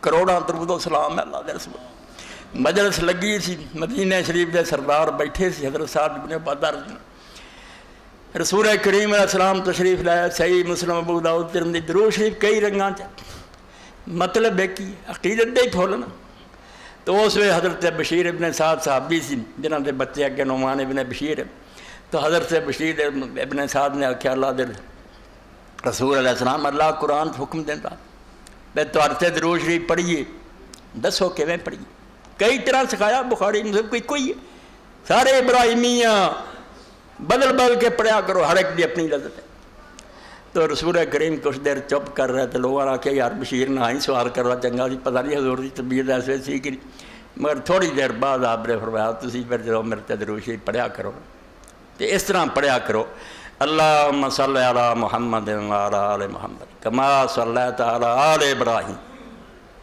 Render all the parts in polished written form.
کروڑاں درود و سلام ہے اللہ دے رسول. مجلس لگی سی مدینہ شریف دے سردار بیٹھے سی حضرت صاحب ابن بدر. رسول کریم علیہ السلام تشریف لایا. صحیح مسلم ابو داؤد ترمذی. درود شریف کئی رنگاں مطلب ایک ہی عقیدت دے ہی پھولنا. تو اس وقت حضرت بشیر ابن سعد صحابی سی جنہاں دے بچے اگے نعمان ابن بشیر. تو حضرت بشیر ابن سعد نے آخیا اللہ دے رسول علیہ السلام اللہ قرآن حکم دینا میں تو درود شریف پڑھیے دسو کیویں پڑھیے. کئی طرح سکھایا بخاری مسلم کوئی ہے سارے ابراہیمیاں بدل بدل کے پڑھیا کرو ہر ایک دی اپنی لذت ہے. تو رسول کریم کچھ دیر چپ کر رہے تھے. لوگوں نے آخیا یار بشیر نہ ہی سوال کر رہا چنگا سی پتہ نہیں حضور کی طبیعت ایسے سی کہ مگر تھوڑی دیر بعد آپ نے فرمایا تسی پھر جب میرے تے درود شریف پڑھیا کرو تو اس طرح پڑھیا کرو اللہم صلی علی محمد وعلی آل محمد کما صلیت علی آل ابراہیم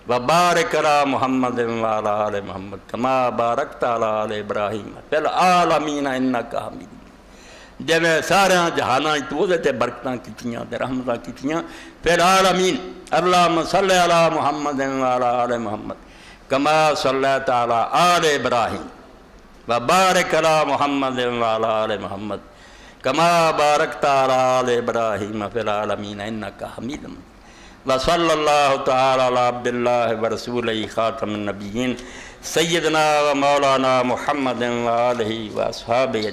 وبارک علی محمد وعلی آل محمد کما بارکت علی آل ابراہیم فی العالمین انک حمید. جب سارے جہاناں تو تے برکتاں کیتیاں تے رحمتاں کیتیاں فی العالمین اللہم صلی علی محمد وعلی آل محمد کما صلیت علی آل ابراہیم وبارک علی محمد وعلی آل محمد کما بارکت علی آل ابراہیم فی العالمین انک حمید مجید. وصلی اللہ تعالی علی عبد اللہ ورسولہ خاتم النبیین سیدنا و مولانا محمد وآلہ و اصحابہ.